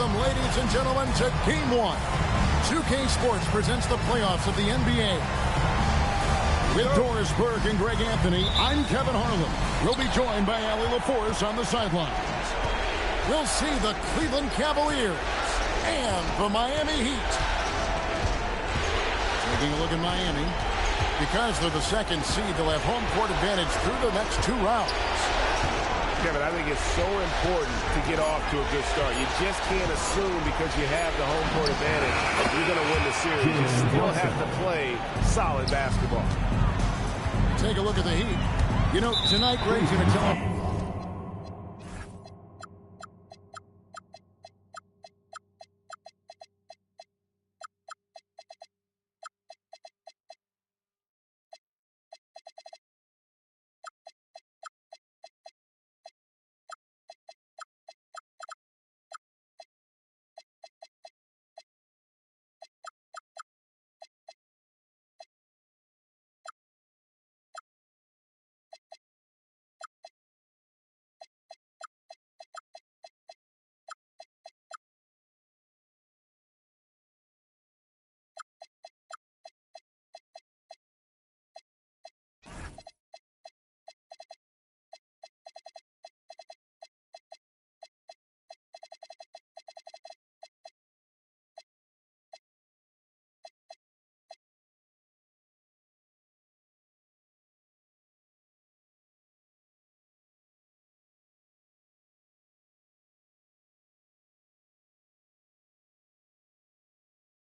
Welcome, ladies and gentlemen, to Game 1. 2K Sports presents the playoffs of the NBA. With Doris Burke and Greg Anthony, I'm Kevin Harlan. We'll be joined by Allie LaForce on the sidelines. We'll see the Cleveland Cavaliers and the Miami Heat. Taking a look at Miami. Because they're the second seed, they'll have home court advantage through the next 2 rounds. Kevin, I think it's so important to get off to a good start. You just can't assume because you have the home court advantage that you're going to win the series. You still have to play solid basketball. Take a look at the Heat. You know, tonight Greg's going to tell them.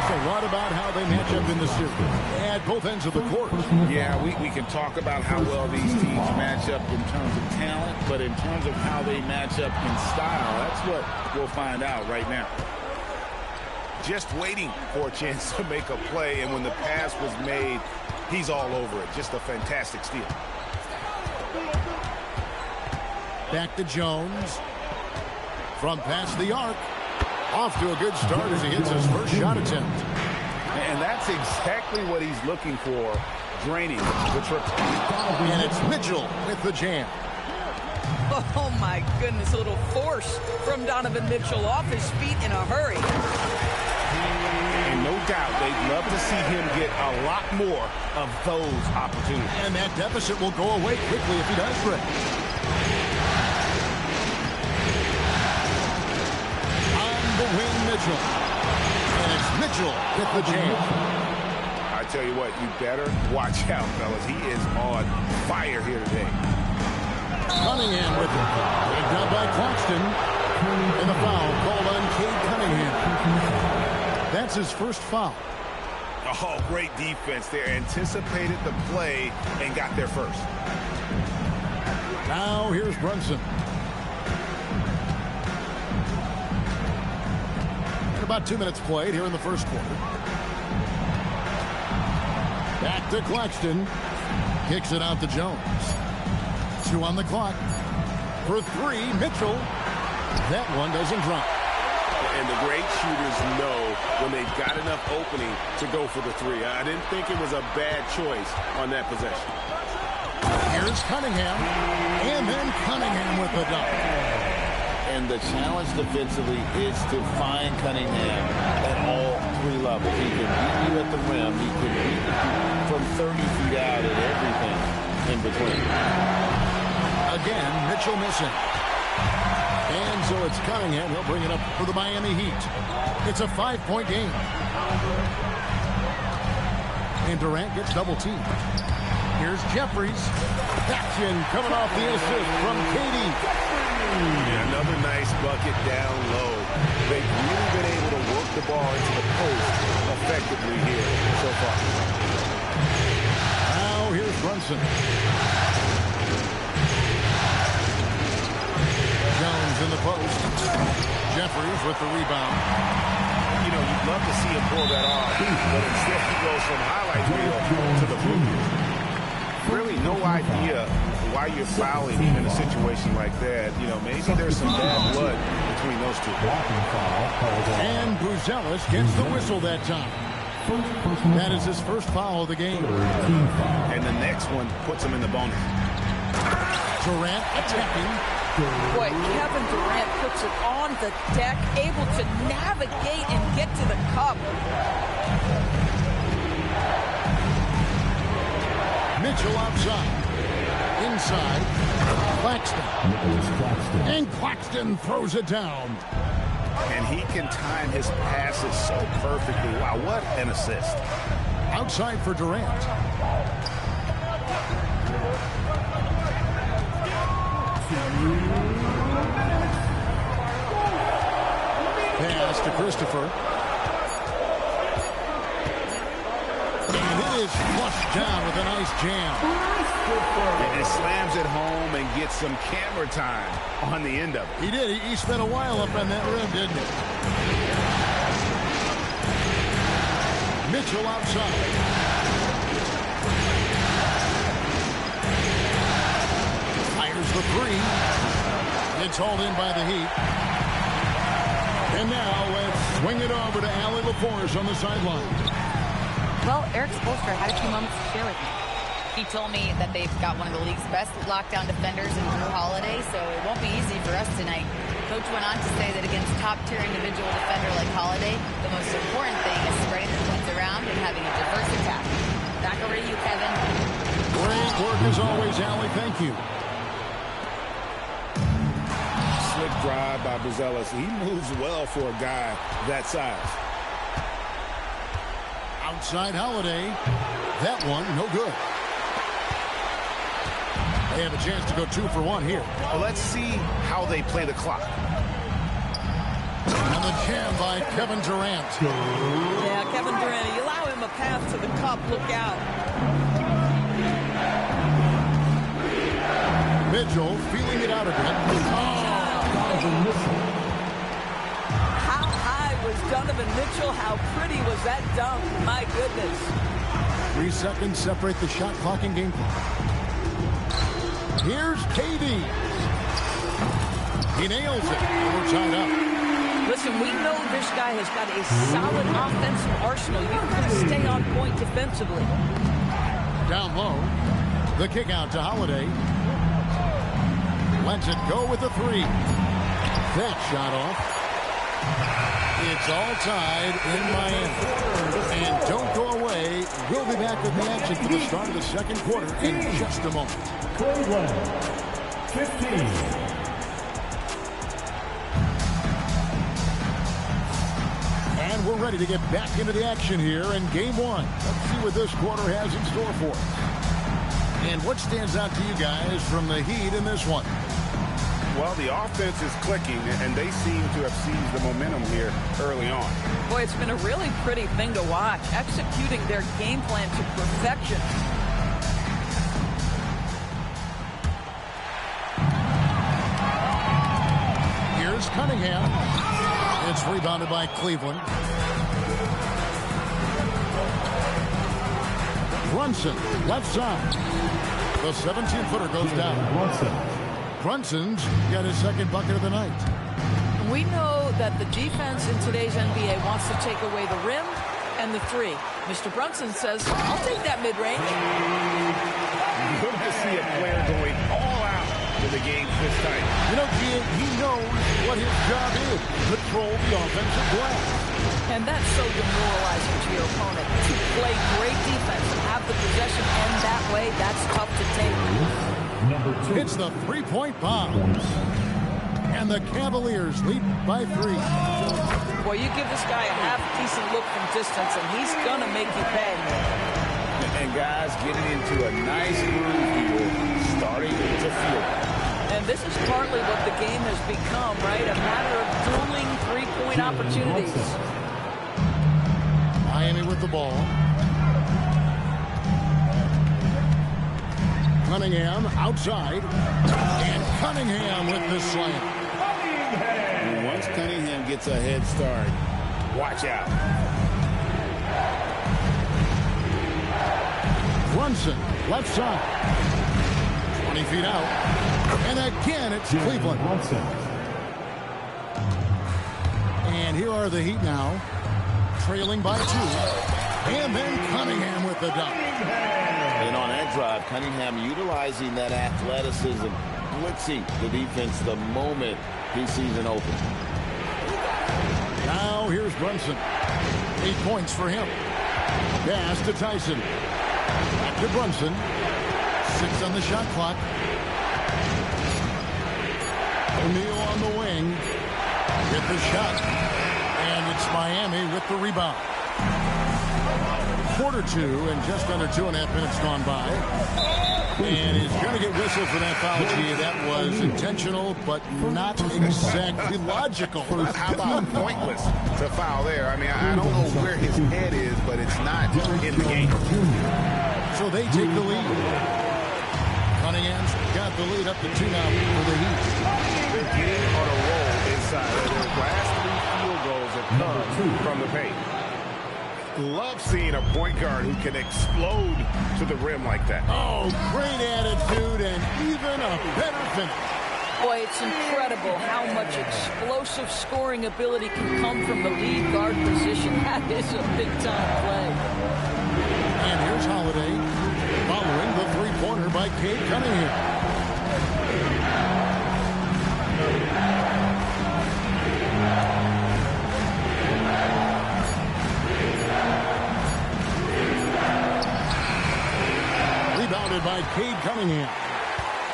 A lot about how they match up in the series at both ends of the court. Yeah, we can talk about how well these teams match up in terms of talent, but in terms of how they match up in style, that's what we'll find out right now. Just waiting for a chance to make a play, and when the pass was made, he's all over it. Just a fantastic steal. Back to Jones. From past the arc. Off to a good start as he hits his first shot attempt. And that's exactly what he's looking for, draining the triple. And it's Mitchell with the jam. Oh, my goodness, a little force from Donovan Mitchell off his feet in a hurry. And no doubt they'd love to see him get a lot more of those opportunities. And that deficit will go away quickly if he does, Greg. Wing Mitchell. And it's Mitchell with the jam. I tell you what, you better watch out, fellas. He is on fire here today. Cunningham with it. Picked up by Claxton. And the foul called on Cade Cunningham. That's his first foul. Oh, great defense there. Anticipated the play and got there first. Now here's Brunson. About 2 minutes played here in the first quarter. Back to Claxton. Kicks it out to Jones. 2 on the clock. For 3, Mitchell. That one doesn't drop. And the great shooters know when they've got enough opening to go for the 3. I didn't think it was a bad choice on that possession. Here's Cunningham. And then Cunningham with the dunk. And the challenge defensively is to find Cunningham at all 3 levels. He can beat you at the rim. He can beat you from 30 feet out and everything in between. Again, Mitchell missing. And so it's Cunningham. He'll bring it up for the Miami Heat. It's a 5-point game. And Durant gets double-teamed. Here's Jeffries. Action coming off the assist from Katie. Yeah, another nice bucket down low. They've really been able to work the ball into the post effectively here so far. Now here's Brunson. Jones in the post. Jeffries with the rebound. You know, you'd love to see him pull that off, but instead he goes from highlight reel to the blue. Really no idea why you're fouling in a situation like that. You know, maybe there's some bad blood between those two. And Buzelis gets the whistle that time. That is his first foul of the game. And the next one puts him in the bonus. Durant attacking. Boy, Kevin Durant puts it on the deck, able to navigate and get to the cup. Mitchell outside. Inside. Claxton. And Claxton throws it down. And he can time his passes so perfectly. Wow, what an assist. Outside for Durant. Pass to Christopher. And it is flushed down with a nice jam. And he slams it home and gets some camera time on the end of it. He did. He spent a while up on that rim, didn't he? Mitchell outside. Fires the three. It's hauled in by the Heat. And now let's swing it over to Allie LaForce on the sideline. Well, Eric Spoelstra had a few moments to share with me. He told me that they've got one of the league's best lockdown defenders in Drew Holiday, so it won't be easy for us tonight. Coach went on to say that against top-tier individual defender like Holiday, the most important thing is spreading the points around and having a diverse attack. Back over to you, Kevin. Great work as always, Allie. Thank you. Slick drive by Buzelis. He moves well for a guy that size. Outside Holiday. That one, no good. They have a chance to go 2 for 1 here. Well, let's see how they play the clock. And the jam by Kevin Durant. Yeah, Kevin Durant, you allow him a path to the cup. Look out. Mitchell feeling it out a bit. How high was Donovan Mitchell? How pretty was that dunk? My goodness. 3 seconds separate the shot clock and game clock. Here's KD. He nails it. We're tied up. Listen, we know this guy has got a solid offensive arsenal. You can stay on point defensively. Down low. The kick out to Holiday. Lets it go with the 3. That shot off. It's all tied in Miami. And don't go away. We'll be back with the action for the start of the second quarter in just a moment. Cleveland, 15. And we're ready to get back into the action here in game 1. Let's see what this quarter has in store for us. And what stands out to you guys from the Heat in this one? Well, the offense is clicking, and they seem to have seized the momentum here early on. Boy, it's been a really pretty thing to watch, executing their game plan to perfection. Here's Cunningham. It's rebounded by Cleveland. Brunson, left side. The 17-footer goes down. Brunson's got his second bucket of the night. We know that the defense in today's NBA wants to take away the rim and the 3. Mr. Brunson says, I'll take that mid-range. Good to see a player going all out to the game this time. You know, he knows what his job is. Control the offensive glass. And that's so demoralizing to your opponent. To play great defense and have the possession end that way, that's tough to take. It's the 3-point bomb. And the Cavaliers lead by 3. Boy, you give this guy a half-decent look from distance, and he's going to make you pay. And guys getting into a nice groove here, starting to feel it. And this is partly what the game has become, right? A matter of dueling three-point opportunities. Miami with the ball. Cunningham outside. And Cunningham with the slam. And once Cunningham gets a head start, watch out. Brunson, left side. 20 feet out. And again, it's Cleveland. And here are the Heat now, trailing by 2. And then Cunningham with the dunk. And on that drive, Cunningham utilizing that athleticism blitzing the defense the moment he sees an open. Now here's Brunson. 8 points for him. Pass to Tyson. Back to Brunson. 6 on the shot clock. O'Neal on the wing. Get the shot. And it's Miami with the rebound. Quarter 2 and just under 2.5 minutes gone by. And he's going to get whistled for that foul. Gee, that was intentional, but not exactly logical. How about pointless to foul there? I mean, I don't know where his head is, but it's not in the game. So they take the lead. Cunningham's got the lead up to 2 now for the Heat. They're getting on a roll inside. Their last 3 field goals have come from the paint. Love seeing a point guard who can explode to the rim like that. Oh, great attitude and even a better finish. Boy, it's incredible how much explosive scoring ability can come from the lead guard position. That is a big-time play. And here's Holiday following the three-pointer by Cade Cunningham. Rebounded by Cade Cunningham.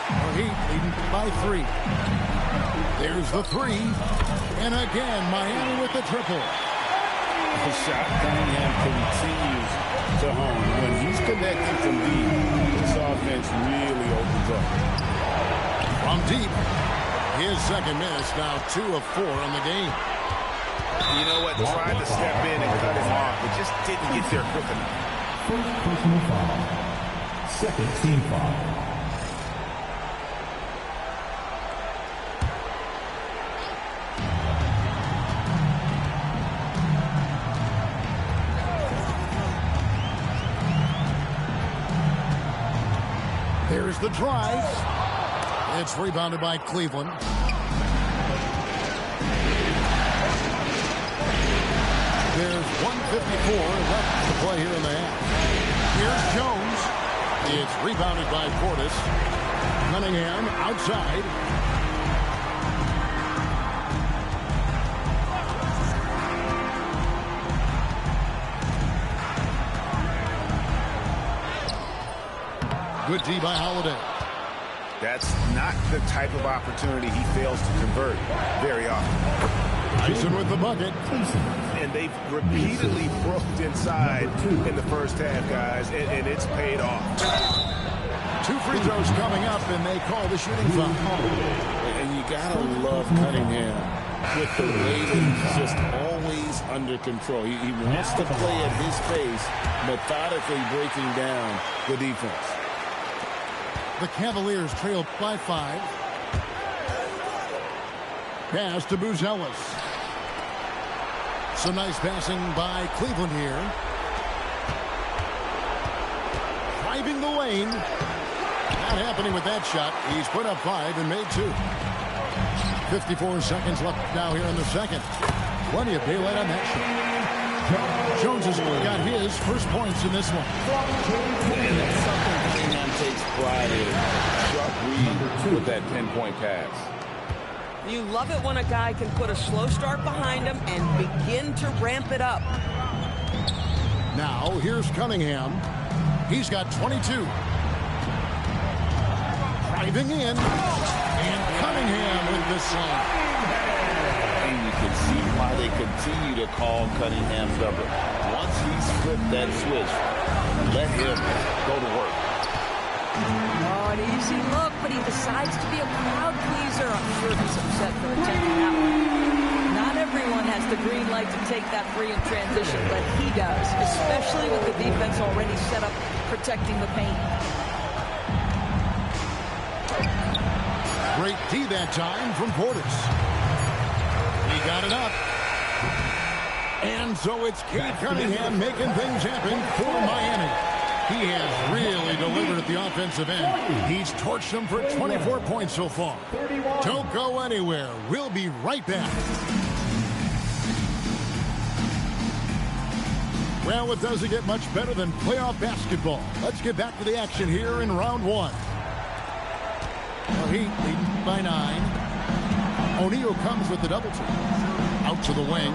The Heat leading by 3. There's the 3. And again, Miami with the triple. The shot Cunningham continues to hone. When he's connecting from deep, this offense really opens up. From deep, his second miss, now 2 of 4 on the game. You know what? Tried to step in and cut him off, but just didn't get there quick enough. First personal foul. Second team foul. There's the drive. It's rebounded by Cleveland. There's 1:54 left to play here in the half. Here's Jones. It's rebounded by Portis. Cunningham outside. Good D by Holiday. That's not the type of opportunity he fails to convert very often. Tyson with the bucket. And they've repeatedly broke inside in the first half, guys, and it's paid off. 2 free throws coming up, and they call the shooting foul. And you gotta love Cunningham with the way that he's just always under control. He wants to play at his pace, methodically breaking down the defense. The Cavaliers trail by 5. Pass to Buzelis. Some nice passing by Cleveland here. Driving the lane. Not happening with that shot. He's put up 5 and made 2. 54 seconds left now here in the second. Plenty of daylight on that shot. Jones has got his first points in this one. And that's something Cunningham takes pride in. Sharp read with that 10-point pass. You love it when a guy can put a slow start behind him and begin to ramp it up. Now, here's Cunningham. He's got 22. Driving in. And Cunningham with the slam. And you can see why they continue to call Cunningham's number. Once he's flipped that switch, let him go to work. Oh, an easy look, but he decides to be a crowd pleaser. I'm sure he's upset for attempting that one. Not everyone has the green light to take that 3 in transition, but he does, especially with the defense already set up protecting the paint. Great D that time from Portis. He got it up. And so it's Cade Cunningham making things happen for Miami. He has really delivered at the offensive end. He's torched them for 24 points so far. Don't go anywhere. We'll be right back. Well, it doesn't get much better than playoff basketball. Let's get back to the action here in round 1. The Heat leading by 9. O'Neal comes with the double team. Out to the wing.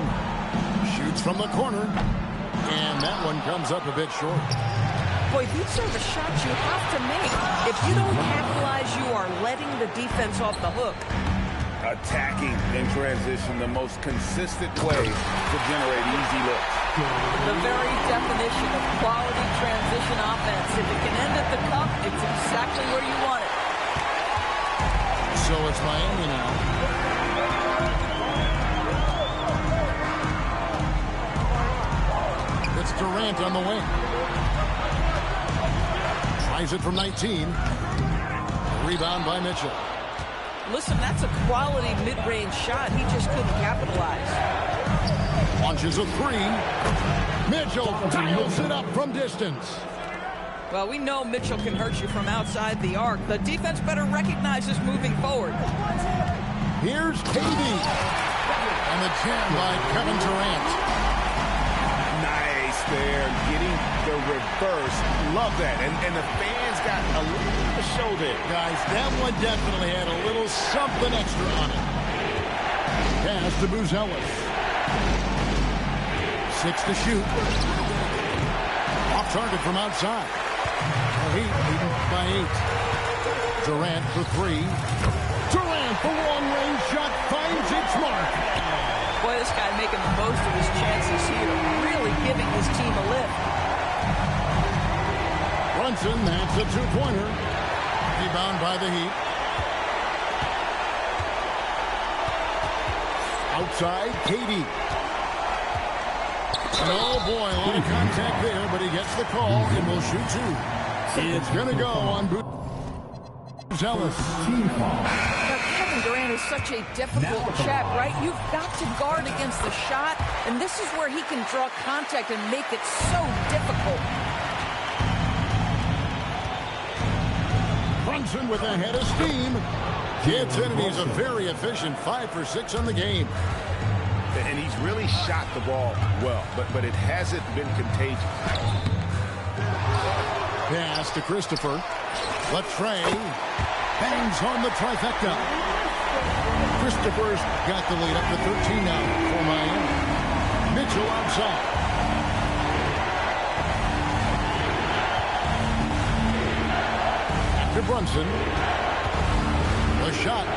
Shoots from the corner. And that one comes up a bit short. Boy, these are the shots you have to make. If you don't capitalize, you are letting the defense off the hook. Attacking in transition, the most consistent way to generate easy looks. The very definition of quality transition offense. If it can end at the cup, it's exactly where you want it. So it's Miami now. It's Durant on the wing. Tries it from 19. Rebound by Mitchell. Listen, that's a quality mid-range shot. He just couldn't capitalize. Launches a 3. Mitchell dials it up from distance. Well, we know Mitchell can hurt you from outside the arc. The defense better recognize this moving forward. Here's KD. And the jam by Kevin Durant. Nice there, getting the reverse. Love that. And the fans got a little bit of a show there. Guys, that one definitely had a little something extra on it. Pass to Buzelis. 6 to shoot. Off target from outside. The Heat leading by 8. Durant for 3. Durant, the long-range shot, finds its mark. Boy, this guy making the most of his chances here, really giving his team a lift. Brunson, that's a 2-pointer. Rebound by the Heat. Outside, KD. Oh boy, a lot of contact there, but he gets the call and will shoot 2. It's going to go on Buzelis. Now, Kevin Durant is such a difficult check, right? You've got to guard against the shot, and this is where he can draw contact and make it so difficult. Brunson with a head of steam. Gets in, and he's a very efficient 5 for 6 on the game. And he's really shot the ball well, but it hasn't been contagious. Pass to Christopher. Latrey bangs home the trifecta. Christopher's got the lead up to 13 now for Miami. Mitchell outside. Back to Brunson. The shot.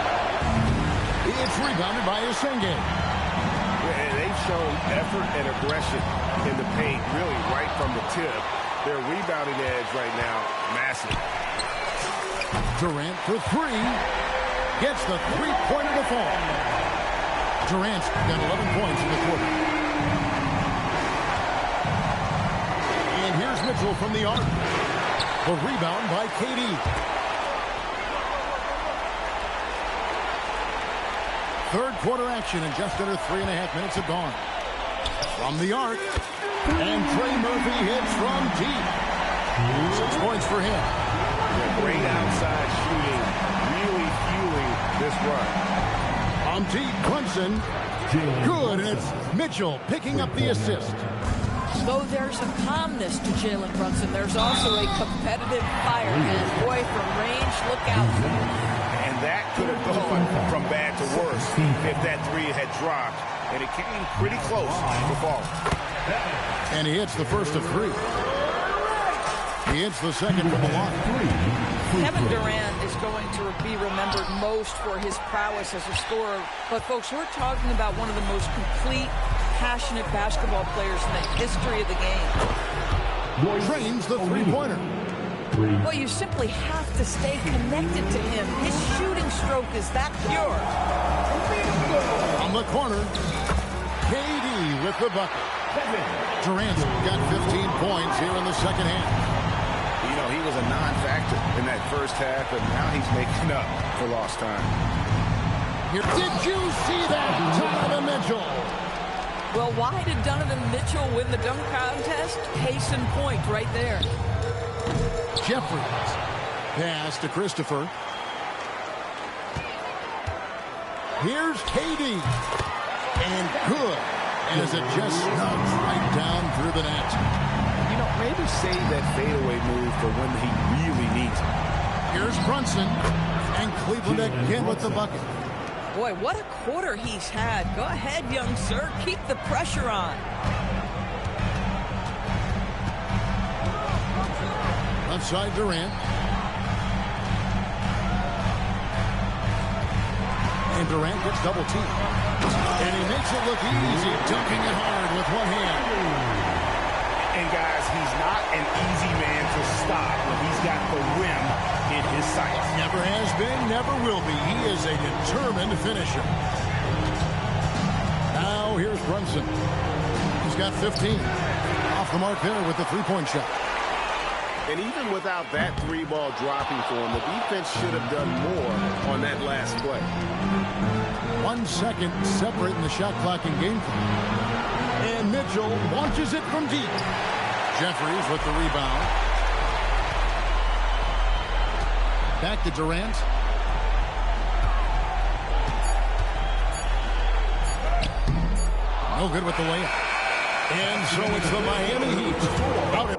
It's rebounded by Esenge. And they've shown effort and aggression in the paint, really right from the tip. Their rebounding edge right now, massive. Durant for 3. Gets the 3-pointer to fall. Durant's got 11 points in the quarter. And here's Mitchell from the arc. The rebound by KD. Third quarter action in just under 3.5 minutes have gone. From the arc. And Trey Murphy hits from deep. 6 points for him. Yeah, great outside shooting. Really fueling this run. From deep, Brunson. Good, and it's Mitchell picking up the assist. Though there's a calmness to Jalen Brunson, there's also a competitive fire. And boy, from range, look out. And that could have gone from bad to worse if that 3 had dropped. And it came pretty close to falling. And he hits the first of 3. He hits the second from the line. Kevin Durant is going to be remembered most for his prowess as a scorer. But, folks, we're talking about one of the most complete, passionate basketball players in the history of the game. Trains the 3-pointer. Well, you simply have to stay connected to him. His shooting stroke is that pure. On the corner, KD with the bucket. Durant's got 15 points here in the second half. You know, he was a non-factor in that first half, and now he's making up for lost time. Here, did you see that, Donovan Mitchell? Well, why did Donovan Mitchell win the dunk contest? Case in point right there. Jeffries. Pass to Christopher. Here's KD. And good. As it just snugs right down through the net. You know, maybe save that fadeaway move for when he really needs it. Here's Brunson. And Cleveland again with the bucket. Boy, what a quarter he's had. Go ahead, young sir. Keep the pressure on. Left side, Durant. And Durant gets double teamed. And he makes it look easy, dunking it hard with one hand. And guys, he's not an easy man to stop when he's got the rim in his sights. Never has been, never will be. He is a determined finisher. Now here's Brunson. He's got 15. Off the mark there with the three-point shot. And even without that three ball dropping for him, the defense should have done more on that last play. 1 second separating the shot clock and game clock. And Mitchell launches it from deep. Jeffries with the rebound. Back to Durant. No good with the layup. And so it's the Miami Heat. Out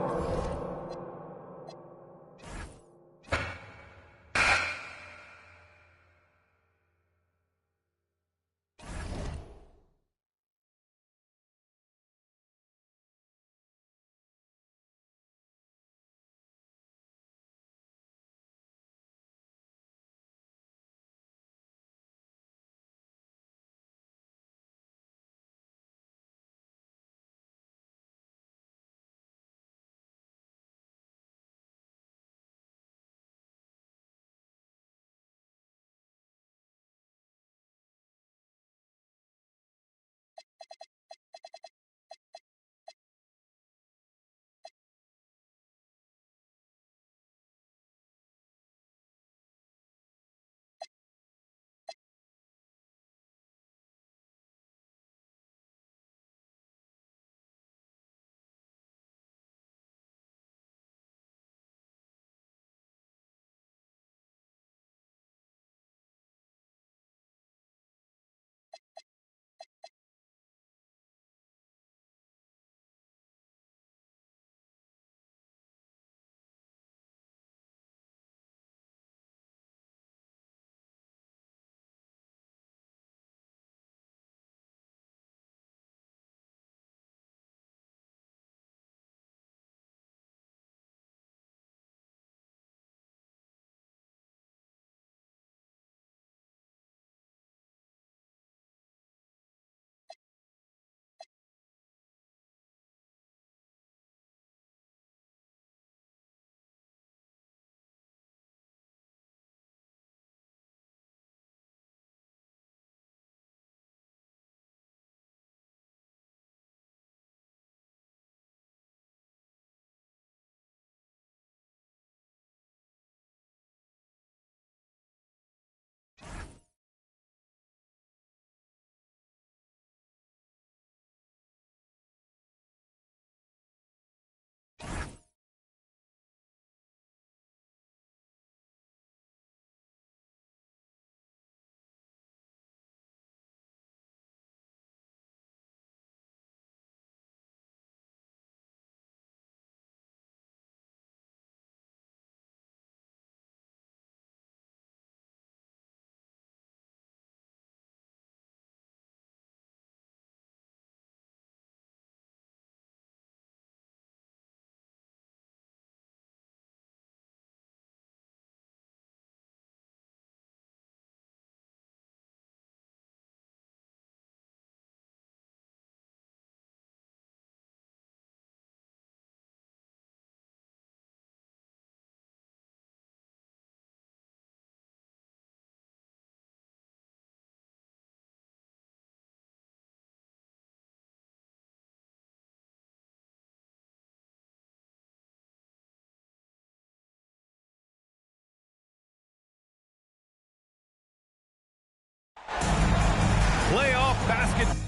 Playoff basket.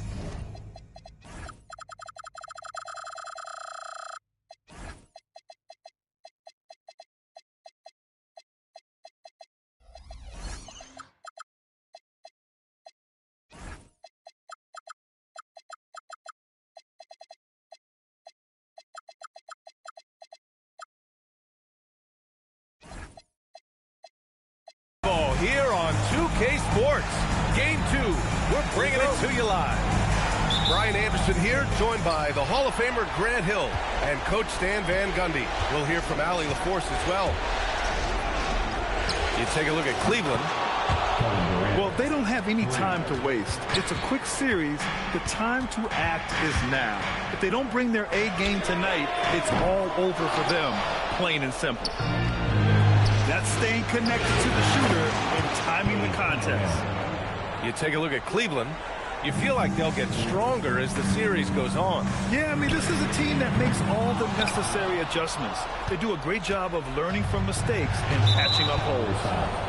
to you live. Brian Anderson here, joined by the Hall of Famer Grant Hill and Coach Stan Van Gundy. We'll hear from Allie LaForce as well. You take a look at Cleveland. Well, they don't have any time to waste. It's a quick series. The time to act is now. If they don't bring their A game tonight, it's all over for them, plain and simple. That's staying connected to the shooter and timing the contest. You take a look at Cleveland. You feel like they'll get stronger as the series goes on. Yeah, I mean, this is a team that makes all the necessary adjustments. They do a great job of learning from mistakes and patching up holes.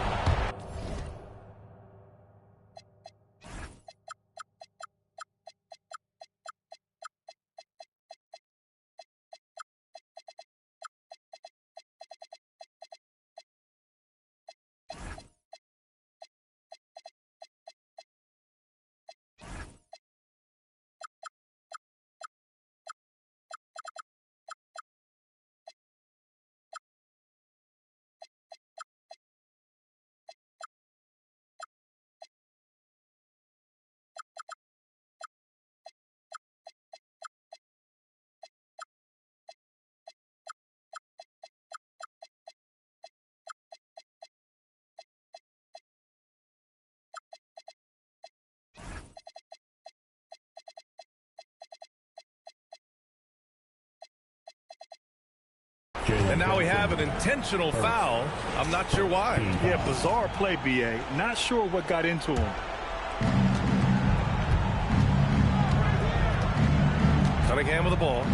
And now we have an intentional foul. I'm not sure why. Yeah, bizarre play, B.A. Not sure what got into him. Cunningham with the ball.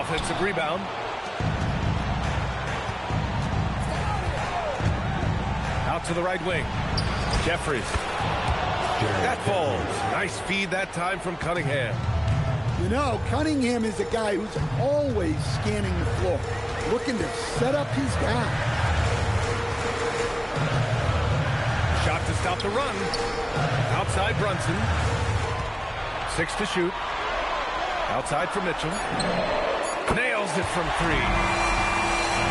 Offensive rebound. Out to the right wing. Jeffries. That falls. Nice feed that time from Cunningham. You know, Cunningham is a guy who's always scanning the floor, looking to set up his guy. Shot to stop the run. Outside Brunson. 6 to shoot. Outside for Mitchell. Nails it from 3.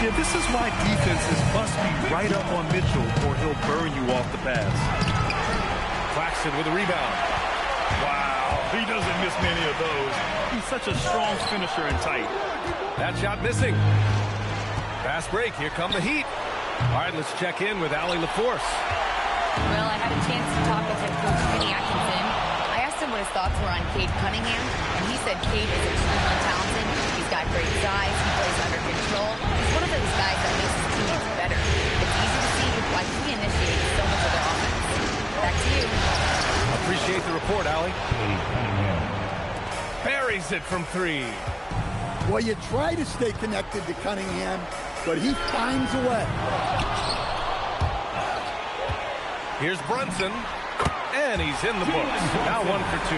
Yeah, this is why defenses must be right up on Mitchell or he'll burn you off the pass. Claxton with a rebound. Wow, he doesn't miss many of those. He's such a strong finisher and tight. That shot missing. Fast break. Here come the Heat. All right, let's check in with Allie LaForce. Well, I had a chance to talk with head coach Kenny Atkinson. I asked him what his thoughts were on Cade Cunningham, and he said Cade is extremely talented. He's got great size. He plays under control. He's one of those guys that makes his teammates better. It's easy to see why he initiates so much of their offense. Back to you. Appreciate the report, Allie. Buries it from 3. Well, you try to stay connected to Cunningham, but he finds a way. Here's Brunson, and he's in the books. Now 1 for 2.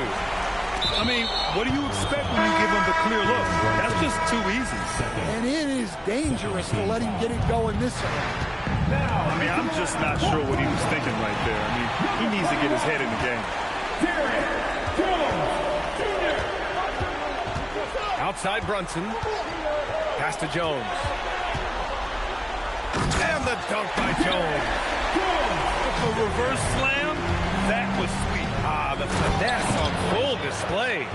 I mean, what do you expect when you give him the clear look? That's just too easy. And it is dangerous to let him get it going this way. I mean, I'm just not sure what he was thinking right there. I mean, he needs to get his head in the game. Outside Brunson. Pass to Jones. And the dunk by Jones. A reverse slam? That was sweet. The finesse on full display.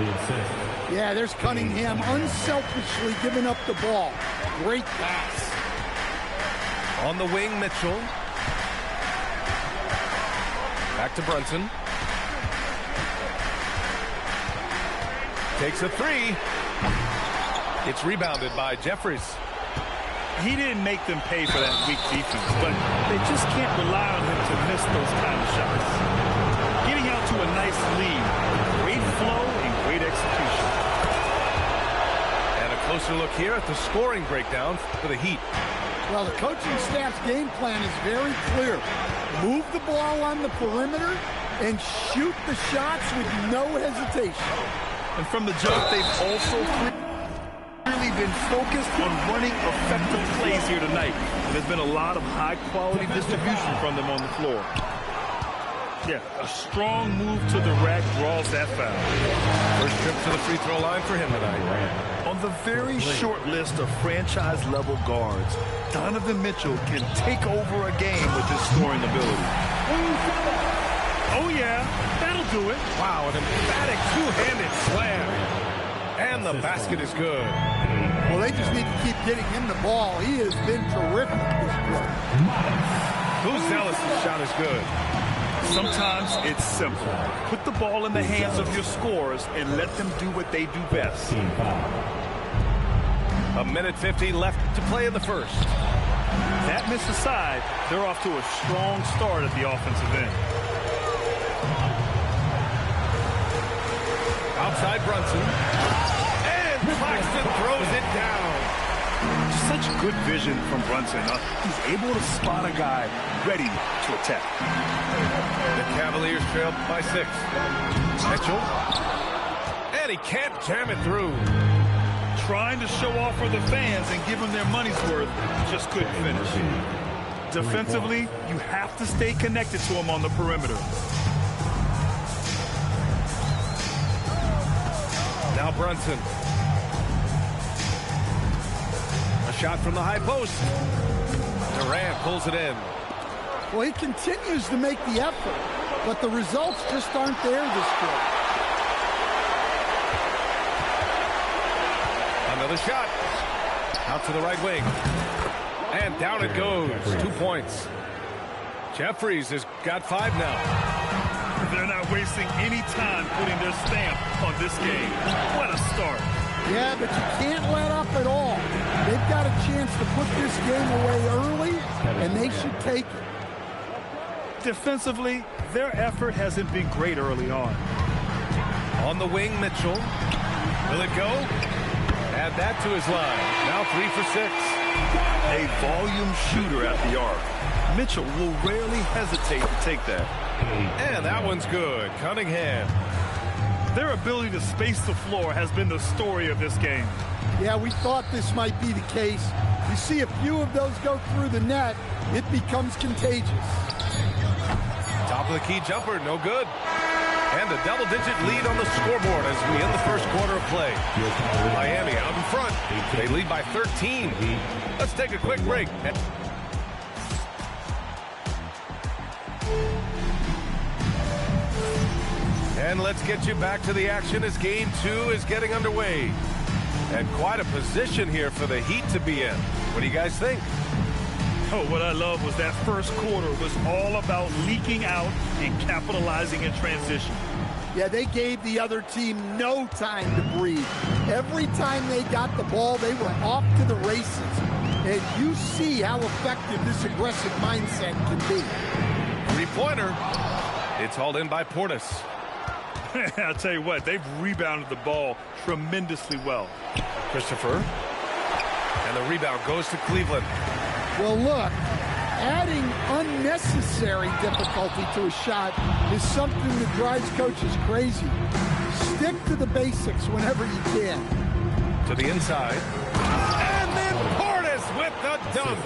Yeah, there's Cunningham unselfishly giving up the ball. Great pass. On the wing, Mitchell. Back to Brunson. Takes a 3. It's rebounded by Jeffries. He didn't make them pay for that weak defense, but they just can't rely on him to miss those kind of shots. Getting out to a nice lead, great flow and great execution. And a closer look here at the scoring breakdown for the Heat. Well, the coaching staff's game plan is very clear. Move the ball on the perimeter and shoot the shots with no hesitation. And from the jump, they've also really been focused on running effective plays here tonight. And there's been a lot of high-quality distribution from them on the floor. Yeah, a strong move to the rack draws that foul. First trip to the free throw line for him tonight. On the very short list of franchise-level guards, Donovan Mitchell can take over a game with his scoring ability. Oh, yeah, that'll do it. Wow, an emphatic two-handed slam. And the basket is good. Well, they just need to keep getting him the ball. He has been terrific this quarter. Who's zealous? His shot is good. Sometimes it's simple. Put the ball in the hands of your scorers and let them do what they do best. A minute 50 left to play in the first. That miss aside, they're off to a strong start at the offensive end. Outside Brunson. And Claxton throws it down. Such good vision from Brunson. He's able to spot a guy ready to attack. The Cavaliers trail by 6. Mitchell. And he can't jam it through. Trying to show off for the fans and give them their money's worth, just couldn't finish. Defensively, you have to stay connected to him on the perimeter. Now Brunson. A shot from the high post. Durant pulls it in. Well, he continues to make the effort, but the results just aren't there this quarter. Another shot. Out to the right wing. And down it goes. 2 points. Jeffries has got 5 now. They're not wasting any time putting their stamp on this game. What a start. Yeah, but you can't let up at all. They've got a chance to put this game away early, and they should take it. Defensively, their effort hasn't been great early on. On the wing, Mitchell. Will it go? Add that to his line. Now 3 for 6. A volume shooter at the arc. Mitchell will rarely hesitate to take that. And that one's good. Cunningham. Their ability to space the floor has been the story of this game. Yeah, we thought this might be the case. You see a few of those go through the net, it becomes contagious. Top of the key jumper, no good. And a double-digit lead on the scoreboard as we end the first quarter of play. Miami out in front. They lead by 13. Let's take a quick break. And let's get you back to the action as Game 2 is getting underway. And quite a position here for the Heat to be in. What do you guys think? Oh, what I love was that first quarter was all about leaking out and capitalizing in transition. Yeah, they gave the other team no time to breathe. Every time they got the ball, they were off to the races. And you see how effective this aggressive mindset can be. Three-pointer. It's hauled in by Portis. I'll tell you what, they've rebounded the ball tremendously well. Christopher. And the rebound goes to Cleveland. Well, look, adding unnecessary difficulty to a shot is something that drives coaches crazy. Stick to the basics whenever you can. To the inside. And then Portis with the dunk.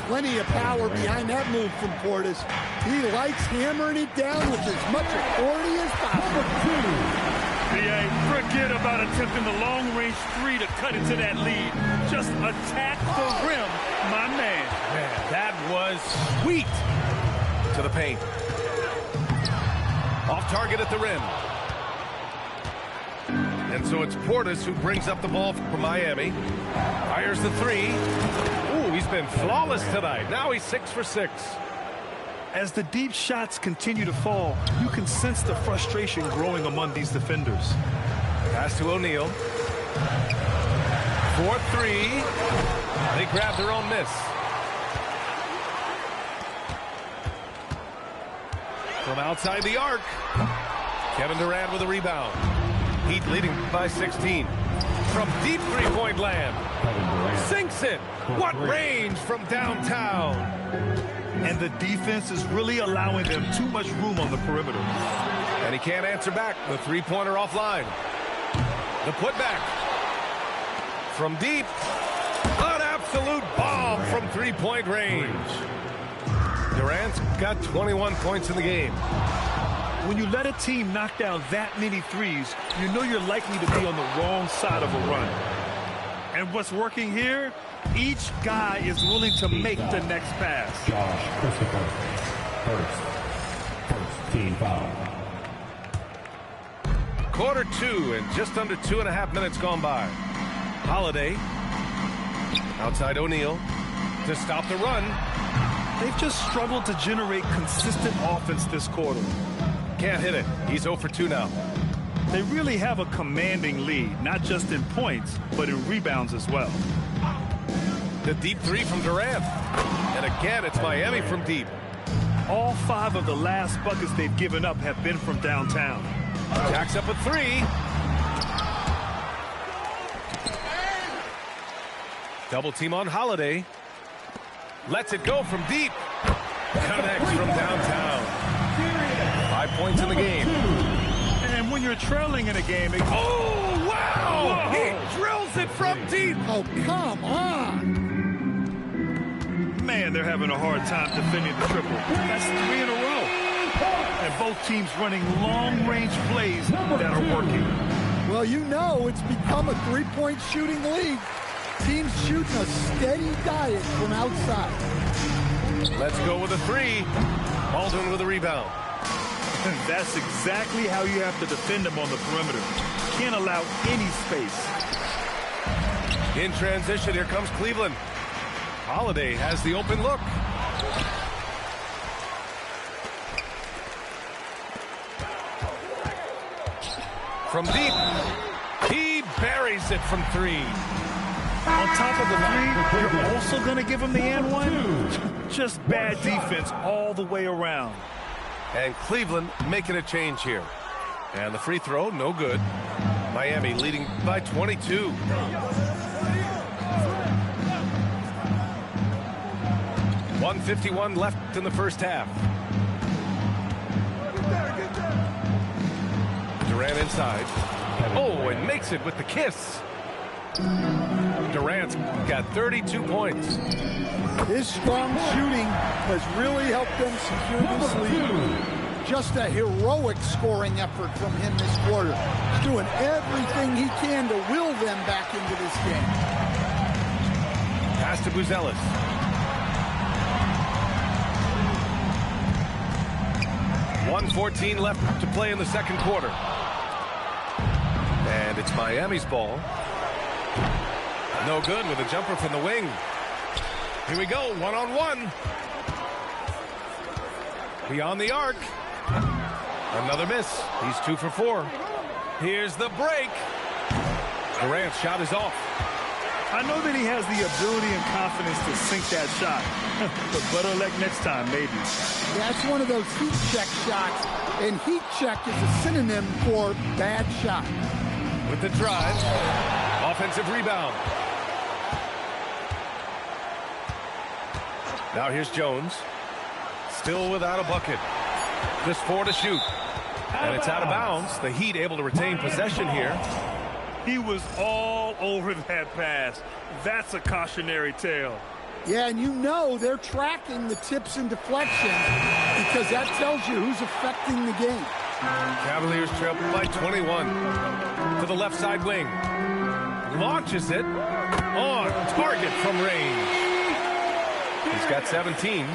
Plenty of power behind that move from Portis. He likes hammering it down with as much authority as possible. B.A., forget about attempting the long-range 3 to cut into that lead. Just attack the rim, my man. Man, that was sweet. To the paint. Off target at the rim. And so it's Portis who brings up the ball for Miami. Fires the 3. Ooh, he's been flawless tonight. Now he's 6 for 6. As the deep shots continue to fall, you can sense the frustration growing among these defenders. Pass to O'Neal. 4-3. They grab their own miss. From outside the arc, Kevin Durant with a rebound. Heat leading by 16. From deep three-point land. Sinks it. What range from downtown. And the defense is really allowing them too much room on the perimeter. And he can't answer back. The three-pointer offline. The putback. From deep. An absolute bomb from three-point range. Durant's got 21 points in the game. When you let a team knock down that many threes, you know you're likely to be on the wrong side of a run. And what's working here? Each guy is willing to make the next pass. Josh Christopher, first team foul. Quarter 2 and just under 2.5 minutes gone by. Holiday outside O'Neal to stop the run. They've just struggled to generate consistent offense this quarter. Can't hit it. He's 0 for 2 now. They really have a commanding lead, not just in points, but in rebounds as well. The deep three from Durant. And again, it's Miami from deep. All 5 of the last buckets they've given up have been from downtown. Jacks up a 3. Double team on Holiday. Lets it go from deep. Connects from downtown. 5 points in the game. And when you're trailing in a game, oh, wow! He drills it from deep. Oh, come on. Man, they're having a hard time defending the triple. That's 3 in a row. And both teams running long-range plays that are working. Well, you know it's become a three-point shooting league. Teams shooting a steady diet from outside. Let's go with a 3. Baldwin with a rebound. And that's exactly how you have to defend them on the perimeter. Can't allow any space. In transition, here comes Cleveland. Holiday has the open look. From deep, he buries it from 3. On top of the 3, you're also going to give him the and one? Just bad defense all the way around. And Cleveland making a change here. And the free throw, no good. Miami leading by 22. .151 left in the first half. Durant inside. Oh, and makes it with the kiss. Durant's got 32 points. His strong shooting has really helped them secure this lead. Just a heroic scoring effort from him this quarter. He's doing everything he can to will them back into this game. Pass to Buzelis. .114 left to play in the second quarter. And it's Miami's ball. No good with a jumper from the wing. Here we go, one-on-one. Beyond the arc. Another miss. He's 2 for 4. Here's the break. Durant's shot is off. I know that he has the ability and confidence to sink that shot. But better luck next time, maybe. That's one of those heat check shots. And heat check is a synonym for bad shot. With the drive. Offensive rebound. Now here's Jones. Still without a bucket. Just 4 to shoot. And it's out of bounds. The Heat able to retain possession here. He was all over that pass. That's a cautionary tale. Yeah, and you know they're tracking the tips and deflections because that tells you who's affecting the game. Cavaliers trail by 21. To the left side wing. Launches it on target from range. He's got 17.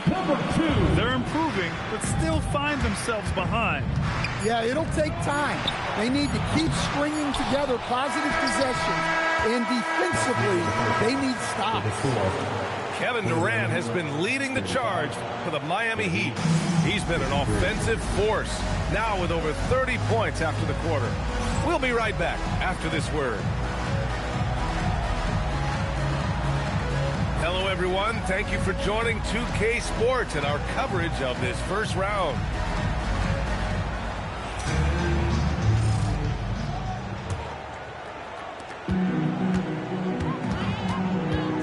They're improving, but still find themselves behind. Yeah, it'll take time. They need to keep stringing together positive possessions, and defensively, they need stops. Kevin Durant has been leading the charge for the Miami Heat. He's been an offensive force, now with over 30 points after the quarter. We'll be right back after this word. Hello, everyone. Thank you for joining 2K Sports and our coverage of this first round.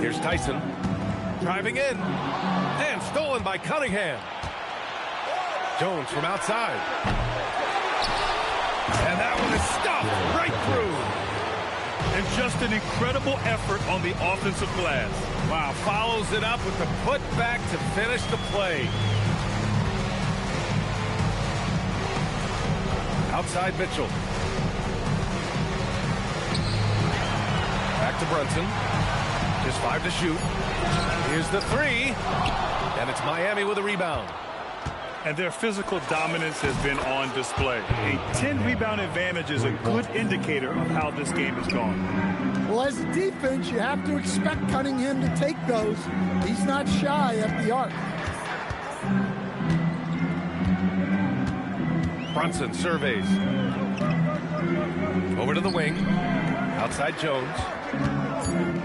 Here's Tyson. Driving in. And stolen by Cunningham. Jones from outside. And that one is stopped right through. And just an incredible effort on the offensive glass. Wow, follows it up with the putback to finish the play. Outside Mitchell. Back to Brunson. Just 5 to shoot. Here's the 3. And it's Miami with a rebound. And their physical dominance has been on display. A 10-rebound advantage is a good indicator of how this game has gone. Well, as a defense, you have to expect Cunningham to take those. He's not shy at the arc. Brunson surveys. Over to the wing. Outside Jones.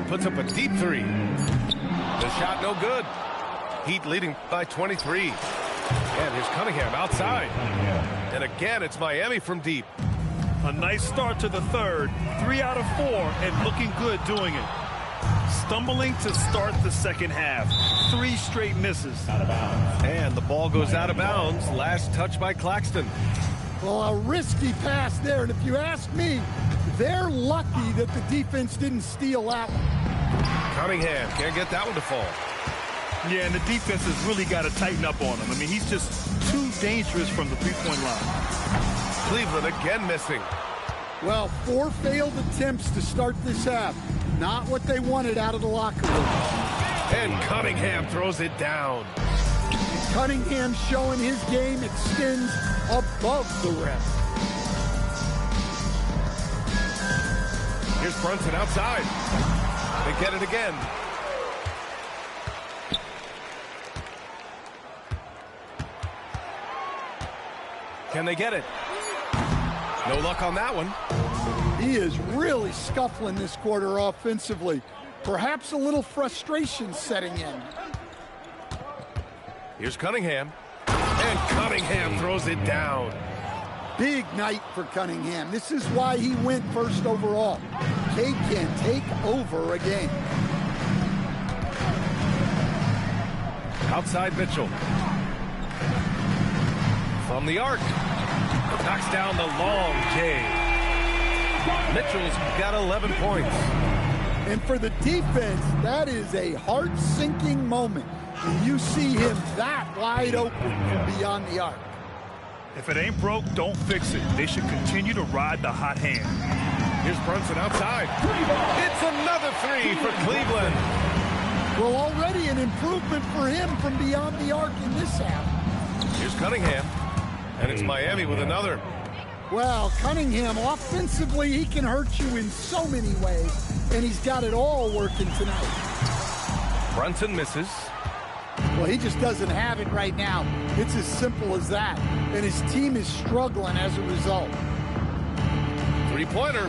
Puts up a deep 3. The shot no good. Heat leading by 23. And here's Cunningham outside. And again, it's Miami from deep. A nice start to the third. 3 out of 4 and looking good doing it. Stumbling to start the second half. 3 straight misses. And the ball goes out of bounds. Last touch by Claxton. Well, a risky pass there. And if you ask me, they're lucky that the defense didn't steal that one. Cunningham can't get that one to fall. Yeah, and the defense has really got to tighten up on him. I mean, he's just too dangerous from the three-point line. Cleveland again missing. Well, 4 failed attempts to start this half. Not what they wanted out of the locker room. And Cunningham throws it down. Cunningham showing his game extends above the rim. Here's Brunson outside. They get it again. Can they get it? No luck on that one. He is really scuffling this quarter offensively. Perhaps a little frustration setting in. Here's Cunningham. And Cunningham throws it down. Big night for Cunningham. This is why he went first overall. Cade can take over a game. Outside Mitchell. From the arc. Knocks down the long J. Mitchell's got 11 points. And for the defense, that is a heart-sinking moment when you see him that wide open from beyond the arc. If it ain't broke, don't fix it. They should continue to ride the hot hand. Here's Brunson outside. It's another 3 for Cleveland. Well, already an improvement for him from beyond the arc in this half. Here's Cunningham. And it's Miami with another. Well, Cunningham, offensively, he can hurt you in so many ways, and he's got it all working tonight. Brunson misses. Well, he just doesn't have it right now. It's as simple as that, and his team is struggling as a result. 3-pointer.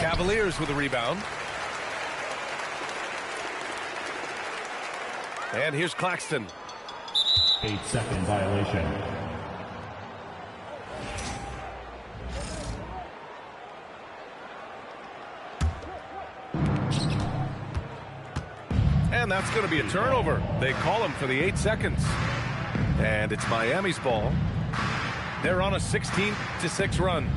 Cavaliers with a rebound. And here's Claxton. 8-second violation. And that's going to be a turnover. They call him for the 8 seconds. And it's Miami's ball. They're on a 16-6 run.